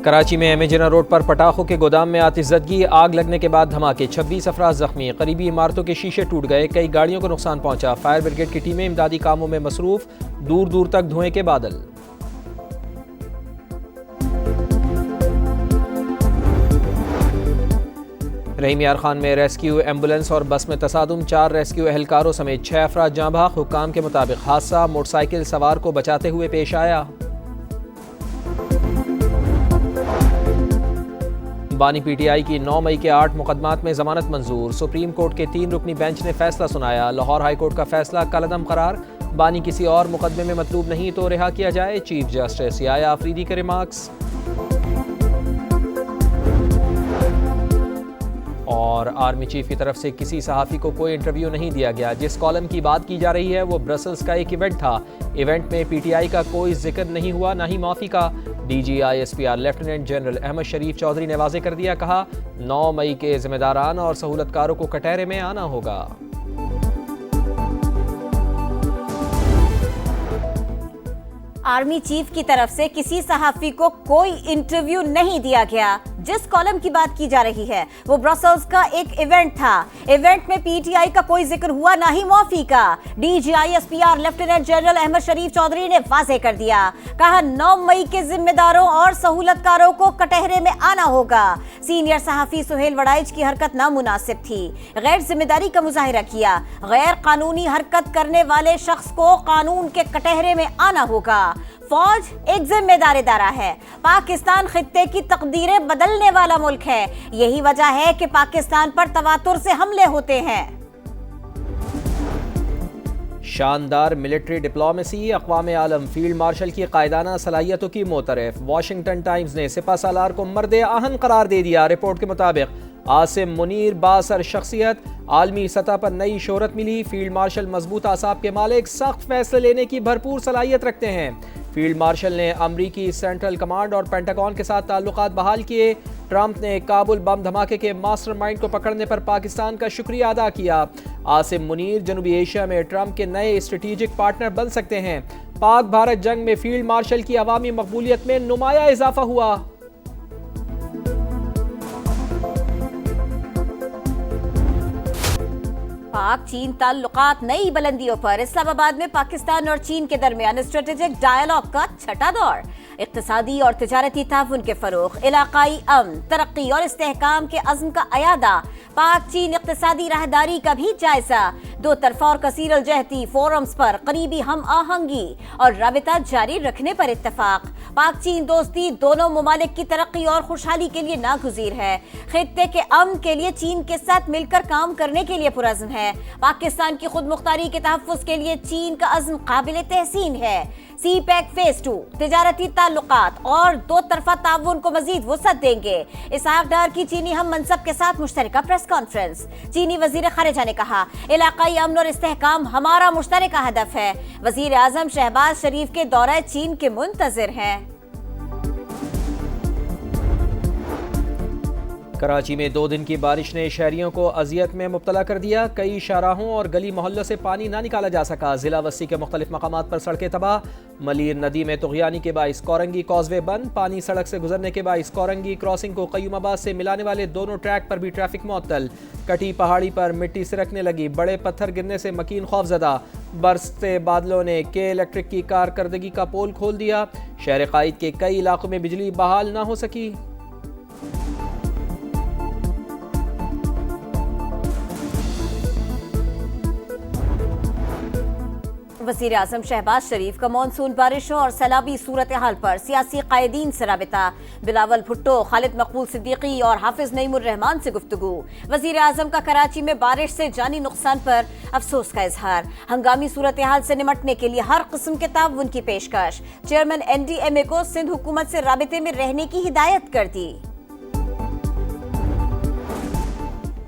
کراچی میں امیجنا روڈ پر پٹاخوں کے گودام میں آتش زدگی، آگ لگنے کے بعد دھماکے، 26 افراد زخمی، قریبی عمارتوں کے شیشے ٹوٹ گئے، کئی گاڑیوں کو نقصان پہنچا، فائر بریگیڈ کی ٹیمیں امدادی کاموں میں مصروف، دور دور تک دھوئیں کے بادل۔ رحیم یار خان میں ریسکیو ایمبولینس اور بس میں تصادم، 4 ریسکیو اہلکاروں سمیت 6 افراد جاں بحق، حکام کے مطابق حادثہ موٹر سائیکل سوار کو بچاتے ہوئے پیش آیا۔ بانی پی ٹی آئی کی 9 مئی کے 8 مقدمات میں ضمانت منظور، سپریم کورٹ کے 3 رکنی بینچ نے فیصلہ سنایا، لاہور ہائی کورٹ کا فیصلہ کالعدم قرار، بانی کسی اور مقدمے میں مطلوب نہیں تو رہا کیا جائے، چیف جسٹس یحییٰ آفریدی کے ریمارکس۔ اور آرمی چیف کی طرف سے کسی صحافی کو کوئی انٹرویو نہیں دیا گیا، جس کالم کی بات کی جا رہی ہے وہ برسلز کا ایک ایونٹ تھا، ایونٹ میں پی ٹی آئی کا کوئی ذکر نہیں ہوا، نہ ہی معافی کا۔ D G I S P R lieutenant general Ahmed Sharif Chaudhry نے واضح کر دیا، کہا 9 مئی کے ذمہ داران اور سہولت کاروں کو کٹہرے میں آنا ہوگا۔ آرمی چیف کی طرف سے کسی صحافی کو کوئی انٹرویو نہیں دیا گیا، جس کالم کی بات کی جا رہی ہے وہ برسلز کا ایک ایونٹ تھا، ایونٹ میں پی ٹی آئی کا کوئی ذکر ہوا، نہ ہی معافی کا۔ D G I S P R lieutenant general Ahmed Sharif Chaudhry نے واضح کر دیا، کہا 9 مئی کے ذمہ داروں اور سہولت کاروں کو کٹہرے میں آنا ہوگا۔ سینئر صحافی سہیل وڑائچ کی حرکت نامناسب تھی، غیر ذمہ داری کا مظاہرہ کیا، غیر قانونی حرکت کرنے والے شخص کو قانون کے کٹہرے میں آنا ہوگا۔ فوج ایک ذمہ دار ادارہ ہے، پاکستان خطے کی تقدیریں بدلنے والا ملک ہے، یہی وجہ ہے کہ پاکستان پر تواتر سے حملے ہوتے ہیں۔ شاندار ملٹری ڈپلومیسی، اقوام عالم فیلڈ مارشل کی قائدانہ صلاحیتوں کی معترف، واشنگٹن ٹائمز نے سپہ سالار کو مرد آہن قرار دے دیا۔ رپورٹ کے مطابق عاصم منیر بااثر شخصیت، عالمی سطح پر نئی شہرت ملی، فیلڈ مارشل مضبوط اعصاب کے مالک، سخت فیصلے لینے کی بھرپور صلاحیت رکھتے ہیں۔ فیلڈ مارشل نے امریکی سینٹرل کمانڈ اور پینٹاگون کے ساتھ تعلقات بحال کیے۔ ٹرمپ نے کابل بم دھماکے کے ماسٹر مائنڈ کو پکڑنے پر پاکستان کا شکریہ ادا کیا۔ عاصم منیر جنوبی ایشیا میں ٹرمپ کے نئے اسٹریٹجک پارٹنر بن سکتے ہیں۔ پاک بھارت جنگ میں فیلڈ مارشل کی عوامی مقبولیت میں نمایاں اضافہ ہوا۔ پاک چین تعلقات نئی بلندیوں پر، اسلام آباد میں پاکستان اور چین کے درمیان اسٹریٹجک ڈائیلاگ کا چھٹا دور، اقتصادی اور تجارتی تعاون کے فروغ، علاقائی امن، ترقی اور استحکام کے عزم کا اعادہ، پاک چین اقتصادی راہداری کا بھی جائزہ، دو طرفہ اور کثیر الجہتی فورمز پر قریبی ہم آہنگی اور رابطہ جاری رکھنے پر اتفاق۔ پاک چین دوستی دونوں ممالک کی ترقی اور خوشحالی کے لیے ناگزیر ہے، خطے کے امن کے لیے چین کے ساتھ مل کر کام کرنے کے لیے پرعزم ہے، پاکستان کی خود مختاری کے تحفظ کے لیے چین کا عزم قابل تحسین ہے۔ سی پیک فیز 2 تجارتی تعلقات اور دو طرفہ تعاون کو مزید وسعت دیں گے۔ اسحاق ڈار کی چینی ہم منصب کے ساتھ مشترکہ پریس کانفرنس، چینی وزیر خارجہ نے کہا علاقائی امن اور استحکام ہمارا مشترکہ ہدف ہے۔ وزیر اعظم شہباز شریف کے دورہ چین کے منتظر ہیں۔ کراچی میں 2 دن کی بارش نے شہریوں کو اذیت میں مبتلا کر دیا، کئی شاہراہوں اور گلی محلوں سے پانی نہ نکالا جا سکا، ضلع وسطی کے مختلف مقامات پر سڑکیں تباہ، ملیر ندی میں طغیانی کے باعث کورنگی کازوے بند، پانی سڑک سے گزرنے کے باعث کورنگی کراسنگ کو قیوم آباد سے ملانے والے دونوں ٹریک پر بھی ٹریفک معطل، کٹی پہاڑی پر مٹی سرکنے لگی، بڑے پتھر گرنے سے مکین خوفزدہ، برستے بادلوں نے کے الیکٹرک کی کارکردگی کا پول کھول دیا، شہر قائد کے کئی علاقوں میں بجلی بحال نہ ہو سکی۔ وزیر اعظم شہباز شریف کا مانسون بارشوں اور سیلابی صورتحال پر سیاسی قائدین سے رابطہ، بلاول بھٹو، خالد مقبول صدیقی اور حافظ نعیم الرحمان سے گفتگو، وزیر اعظم کا کراچی میں بارش سے جانی نقصان پر افسوس کا اظہار، ہنگامی صورتحال سے نمٹنے کے لیے ہر قسم کے تعاون کی پیشکش، چیئرمین این ڈی ایم اے کو سندھ حکومت سے رابطے میں رہنے کی ہدایت کر دی۔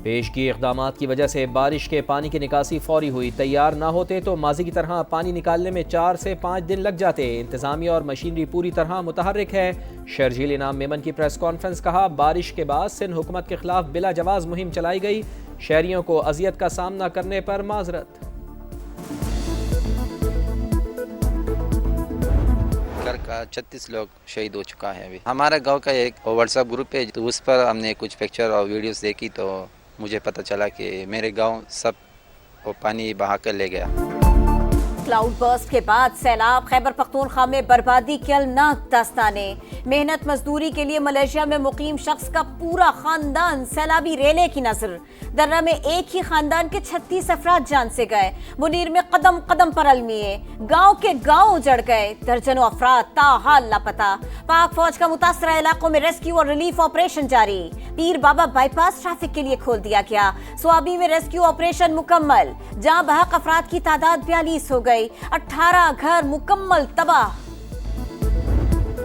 پیش کی اقدامات کی وجہ سے بارش کے پانی کی نکاسی فوری ہوئی، تیار نہ ہوتے تو ماضی کی طرح پانی نکالنے میں 4 سے 5 دن لگ جاتے، انتظامیہ اور مشینری پوری طرح متحرک ہے۔ شرجیل انعام میمن کی پریس کانفرنس، کہا بارش کے بعد سندھ حکومت کے خلاف بلا جواز مہم چلائی گئی، شہریوں کو اذیت کا سامنا کرنے پر معذرت۔ کا 36 لوگ شہید ہو چکا ہے ابھی. ہمارا گاؤں کا ایک واٹس ایپ گروپ ہے تو اس پر ہم نے کچھ پکچر اور ویڈیوز دیکھی تو مجھے پتہ چلا کہ میرے گاؤں سب وہ پانی بہا کر لے گیا. کلاؤڈ برسٹ کے بعد سیلاب. خیبر پختونخوا میں بربادی کے الناک داستانیں. محنت مزدوری کے لیے ملیشیا میں مقیم شخص کا پورا خاندان سیلابی ریلے کی نظر. درہ میں ایک ہی خاندان کے 36 افراد جان سے گئے. منیر میں قدم قدم پر المیے. گاؤں کے گاؤں اجڑ گئے. درجنوں افراد تاحال لاپتہ. پاک فوج کا متاثرہ علاقوں میں ریسکیو اور ریلیف آپریشن جاری. پیر بابا بائی پاس ٹریفک کے لیے کھول دیا گیا. سوابی میں ریسکیو آپریشن مکمل. جہاں بحق افراد کی تعداد 42 ہو گئی. 18 گھر مکمل تباہ.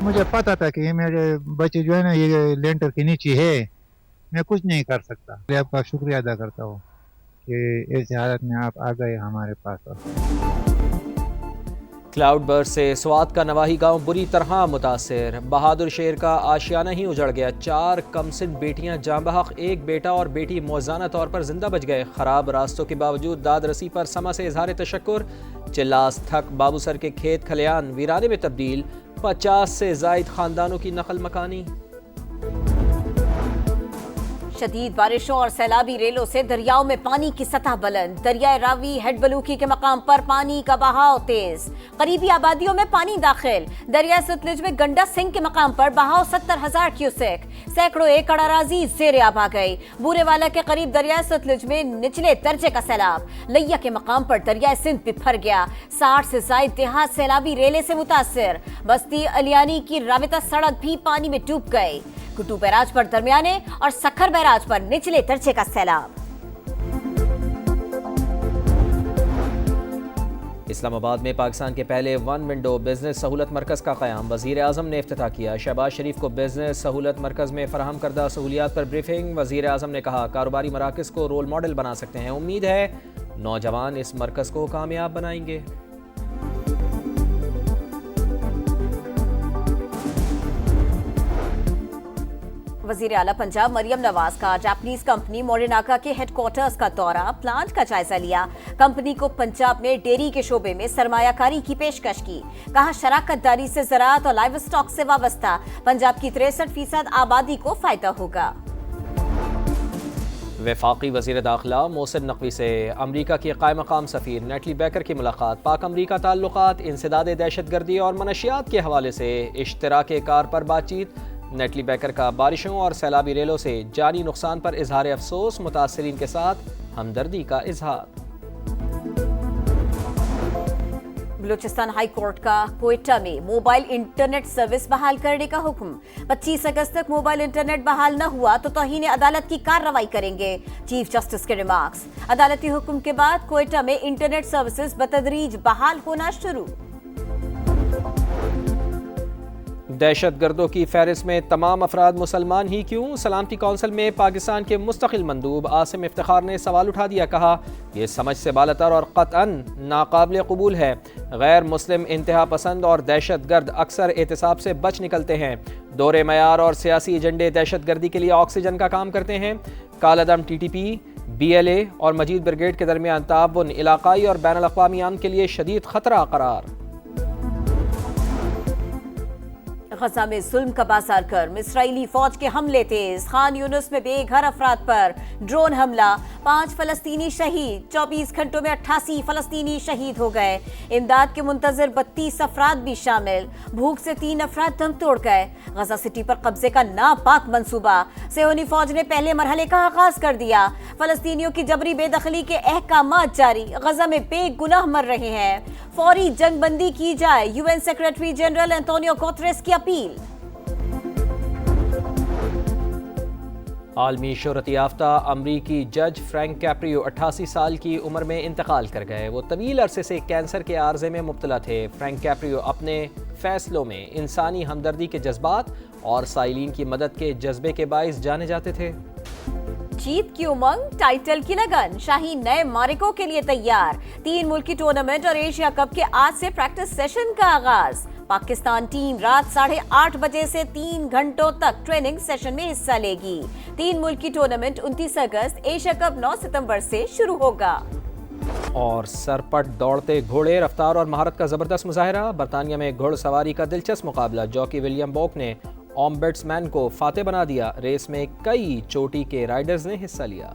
مجھے پتا تھا کہ یہ میرے بچے جو ہے نا یہ لینٹر کے نیچے ہے, میں کچھ نہیں کر سکتا. میں آپ کا شکریہ ادا کرتا ہوں کہ ایسی حالت میں آپ آ گئے ہمارے پاس. کلاؤڈ برسٹ سے سوات کا نواحی گاؤں بری طرح متاثر. بہادر شیر کا آشیانہ ہی اجڑ گیا. 4 کمسن بیٹیاں جاں بحق, ایک بیٹا اور بیٹی موزانہ طور پر زندہ بچ گئے. خراب راستوں کے باوجود داد رسی پر سما سے اظہار تشکر. چلاس تھک بابو سر کے کھیت کھلیان ویرانے میں تبدیل. 50 سے زائد خاندانوں کی نقل مکانی. شدید بارشوں اور سیلابی ریلوں سے دریاؤں میں پانی کی سطح بلند. دریائے راوی ہیڈ بلوکی کے مقام پر پانی کا بہاؤ تیز. قریبی آبادیوں میں پانی داخل. دریائے ستلج میں گنڈا سنگھ کے مقام پر بہاؤ 70,000 کیوسیک. سینکڑوں ایکڑ اراضی زیر آب آ گئی. بورے والا کے قریب دریائے ستلج میں نچلے درجے کا سیلاب. لیا کے مقام پر دریائے سندھ بپھر گیا. 60 سے زائد دیہات سیلابی ریلے سے متاثر. بستی الیانی کی رابطہ سڑک بھی پانی میں ڈوب گئی. گٹو بیراج پر درمیانے اور سکھر بیراج پر نچلے درجے کا سیلاب. اسلام آباد میں پاکستان کے پہلے ون ونڈو بزنس سہولت مرکز کا قیام. وزیر اعظم نے افتتاح کیا. شہباز شریف کو بزنس سہولت مرکز میں فراہم کردہ سہولیات پر بریفنگ. وزیر اعظم نے کہا کاروباری مراکز کو رول ماڈل بنا سکتے ہیں. امید ہے نوجوان اس مرکز کو کامیاب بنائیں گے. وزیر اعلیٰ پنجاب مریم نواز کا جاپنیز کمپنی موریناکا کے ہیڈ کوارٹرز کا دورہ. پلانٹ کا جائزہ لیا. کمپنی کو پنجاب میں ڈیری کے شعبے میں سرمایہ کاری کی پیشکش کی. کہا شراکت داری سے زراعت اور لائیو اسٹاک سے وابستہ پنجاب کی 63% آبادی کو فائدہ ہوگا. وفاقی وزیر داخلہ محسن نقوی سے امریکہ کی قائم مقام سفیر نیٹلی بیکر کی ملاقات. پاک امریکہ تعلقات, انسداد دہشت گردی اور منشیات کے حوالے سے اشتراک کار پر بات چیت. نیٹلی بیکر کا بارشوں اور سیلابی ریلوں سے جانی نقصان پر اظہار افسوس. متاثرین کے ساتھ ہمدردی کا اظہار. بلوچستان ہائی کورٹ کا کوئٹہ میں موبائل انٹرنیٹ سروس بحال کرنے کا حکم. 25 اگست تک موبائل انٹرنیٹ بحال نہ ہوا تو توہین عدالت کی کارروائی کریں گے. چیف جسٹس کے ریمارکس. عدالتی حکم کے بعد کوئٹہ میں انٹرنیٹ سروسز بتدریج بحال ہونا شروع. دہشت گردوں کی فہرست میں تمام افراد مسلمان ہی کیوں؟ سلامتی کونسل میں پاکستان کے مستقل مندوب عاصم افتخار نے سوال اٹھا دیا. کہا یہ سمجھ سے بالاتر اور قطعاً ناقابل قبول ہے. غیر مسلم انتہا پسند اور دہشت گرد اکثر احتساب سے بچ نکلتے ہیں. دور معیار اور سیاسی ایجنڈے دہشت گردی کے لیے آکسیجن کا کام کرتے ہیں. کالعدم T T P, B L A اور مجید بریگیڈ کے درمیان تعاون علاقائی اور بین الاقوامی امن کے لیے شدید خطرہ قرار. غزہ میں ظلم کا بازار کر اسرائیلی فوج کے حملے تیز. خان یونس میں بے گھر افراد پر ڈرون حملہ. 5 فلسطینی شہید. 24 گھنٹوں میں 88 فلسطینی شہید ہو گئے. امداد کے منتظر 32 افراد بھی شامل. بھوک سے 3 افراد دم توڑ گئے. غزہ سٹی پر قبضے کا ناپاک منصوبہ. صہیونی فوج نے پہلے مرحلے کا آغاز کر دیا. فلسطینیوں کی جبری بے دخلی کے احکامات جاری. غزہ میں بے گناہ مر رہے ہیں. فوری جنگ بندی کی جائے. UN secretary general Antonio Guterres کی اپیل. عالمی شہرت یافتہ امریکی جج فرینک کیپریو 88 سال کی عمر میں انتقال کر گئے. وہ طویل عرصے سے کینسر کے عارضے میں مبتلا تھے. فرینک کیپریو اپنے فیصلوں میں انسانی ہمدردی کے جذبات اور سائلین کی مدد کے جذبے کے باعث جانے جاتے تھے. جیت کی امنگ, ٹائٹل کی لگن. شاہین نئے مارکوں کے لیے تیار. 3 ملکی ٹورنامنٹ اور ایشیا کپ کے آج سے پریکٹس سیشن کا آغاز. پاکستان ٹیم رات 8:30 بجے سے 3 گھنٹوں تک ٹریننگ سیشن میں حصہ لے گی. 3 ملکی ٹورنامنٹ 29 اگست, ایشیا کپ 9 ستمبر سے شروع ہوگا. اور سرپٹ دوڑتے گھوڑے، رفتار اور مہارت کا زبردست مظاہرہ، برطانیہ میں گھڑ سواری کا دلچسپ مقابلہ، جوکی ولیم بوک نے اومبیڈس مین کو فاتح بنا دیا، ریس میں کئی چوٹی کے رائیڈرز نے حصہ لیا۔